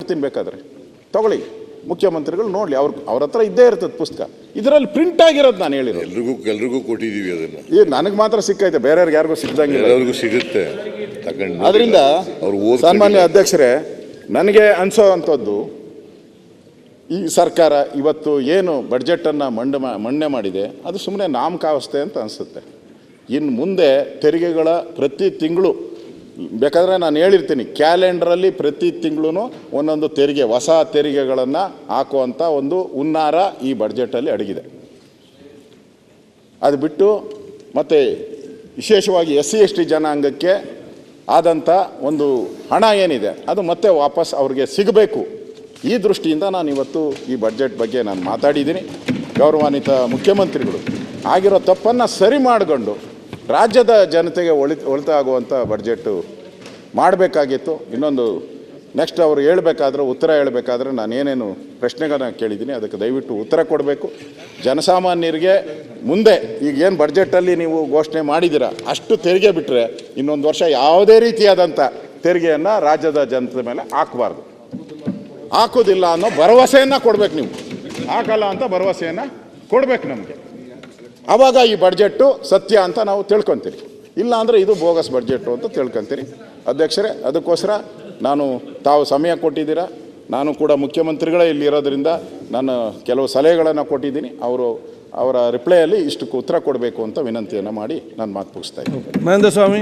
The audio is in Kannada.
ಕೊಡ್ತೀನಿ, ಬೇಕಾದರೆ ತೊಗೊಳ್ಳಿ, ಮುಖ್ಯಮಂತ್ರಿಗಳು ನೋಡಲಿ, ಅವ್ರ ಹತ್ರ ಇದ್ದೇ ಇರ್ತದೆ ಪುಸ್ತಕ, ಇದರಲ್ಲಿ ಪ್ರಿಂಟ್ ಆಗಿರೋದು ನಾನು ಹೇಳಿರೋದು. ಎಲ್ರಿಗೂ ಕೊಟ್ಟಿದ್ದೀವಿ ಅದನ್ನು. ಈಗ ನನಗೆ ಮಾತ್ರ ಸಿಕ್ಕೈತೆ, ಬೇರೆಯವ್ರಿಗೆ ಯಾರಿಗೂ ಸಿಕ್ಕದಂಗಿಲ್ಲ. ಎಲ್ಲರಿಗೂ ಸಿಗುತ್ತೆ ತಗೊಂಡು. ಅದರಿಂದ ಸನ್ಮಾನ್ಯ ಅಧ್ಯಕ್ಷರೇ, ನನಗೆ ಅನಿಸೋ ಅಂಥದ್ದು, ಈ ಸರ್ಕಾರ ಇವತ್ತು ಏನು ಬಡ್ಜೆಟನ್ನು ಮಂಡನೆ ಮಾಡಿದೆ ಅದು ಸುಮ್ಮನೆ ನಾಮಕಾವಸ್ಥೆ ಅಂತ ಅನಿಸುತ್ತೆ. ಇನ್ನು ಮುಂದೆ ತೆರಿಗೆಗಳ ಪ್ರತಿ ತಿಂಗಳು ಬೇಕಾದರೆ ನಾನು ಹೇಳಿರ್ತೀನಿ, ಕ್ಯಾಲೆಂಡ್ರಲ್ಲಿ ಪ್ರತಿ ತಿಂಗಳು ಒಂದೊಂದು ತೆರಿಗೆ, ಹೊಸ ತೆರಿಗೆಗಳನ್ನು ಹಾಕುವಂಥ ಒಂದು ಹುನ್ನಾರ ಈ ಬಡ್ಜೆಟಲ್ಲಿ ಅಡಗಿದೆ. ಅದು ಬಿಟ್ಟು ಮತ್ತು ವಿಶೇಷವಾಗಿ SC/ST ಜನಾಂಗಕ್ಕೆ ಆದಂಥ ಒಂದು ಹಣ ಏನಿದೆ ಅದು ಮತ್ತೆ ವಾಪಸ್ ಅವ್ರಿಗೆ ಸಿಗಬೇಕು. ಈ ದೃಷ್ಟಿಯಿಂದ ನಾನು ಇವತ್ತು ಈ ಬಡ್ಜೆಟ್ ಬಗ್ಗೆ ನಾನು ಮಾತಾಡಿದ್ದೀನಿ. ಗೌರವಾನ್ವಿತ ಮುಖ್ಯಮಂತ್ರಿಗಳು ಆಗಿರೋ ತಪ್ಪನ್ನು ಸರಿ ಮಾಡಿಕೊಂಡು ರಾಜ್ಯದ ಜನತೆಗೆ ಒಳಿತಾಗುವಂಥ ಬಡ್ಜೆಟ್ಟು ಮಾಡಬೇಕಾಗಿತ್ತು. ಇನ್ನೊಂದು ನೆಕ್ಸ್ಟ್ ಅವರು ಹೇಳಬೇಕಾದ್ರೆ, ಉತ್ತರ ಹೇಳಬೇಕಾದ್ರೆ ನಾನು ಏನೇನು ಪ್ರಶ್ನೆಗಳನ್ನ ಕೇಳಿದ್ದೀನಿ ಅದಕ್ಕೆ ದಯವಿಟ್ಟು ಉತ್ತರ ಕೊಡಬೇಕು. ಜನಸಾಮಾನ್ಯರಿಗೆ ಮುಂದೆ ಈಗ ಏನು ಬಡ್ಜೆಟಲ್ಲಿ ನೀವು ಘೋಷಣೆ ಮಾಡಿದ್ದೀರಾ ಅಷ್ಟು ತೆರಿಗೆ ಬಿಟ್ಟರೆ ಇನ್ನೊಂದು ವರ್ಷ ಯಾವುದೇ ರೀತಿಯಾದಂಥ ತೆರಿಗೆಯನ್ನು ರಾಜ್ಯದ ಜನತೆ ಮೇಲೆ ಹಾಕಬಾರ್ದು. ಹಾಕೋದಿಲ್ಲ ಅನ್ನೋ ಭರವಸೆಯನ್ನು ಕೊಡಬೇಕು. ನೀವು ಹಾಕಲ್ಲ ಅಂತ ಭರವಸೆಯನ್ನು ಕೊಡಬೇಕು ನಮಗೆ. ಆವಾಗ ಈ ಬಡ್ಜೆಟ್ಟು ಸತ್ಯ ಅಂತ ನಾವು ತಿಳ್ಕೊತೀರಿ. ಇಲ್ಲ ಅಂದರೆ ಇದು ಬೋಗಸ್ ಬಡ್ಜೆಟ್ಟು ಅಂತ ತಿಳ್ಕೊತೀರಿ. ಅಧ್ಯಕ್ಷರೇ, ಅದಕ್ಕೋಸ್ಕರ ತಾವು ಸಮಯ ಕೊಟ್ಟಿದ್ದೀರಾ. ನಾನು ಕೂಡ ಮುಖ್ಯಮಂತ್ರಿಗಳೇ ಇಲ್ಲಿ ಇರೋದ್ರಿಂದ ನಾನು ಕೆಲವು ಸಲಹೆಗಳನ್ನು ಕೊಟ್ಟಿದ್ದೀನಿ. ಅವರ ರಿಪ್ಲೈಯಲ್ಲಿ ಇಷ್ಟಕ್ಕೆ ಉತ್ತರ ಕೊಡಬೇಕು ಅಂತ ವಿನಂತಿಯನ್ನು ಮಾಡಿ ನಾನು ಮಾತು ಮುಗಿಸ್ತಾ ಇದ್ದೀನಿ. ಮಹೇಂದ್ರ ಸ್ವಾಮಿ.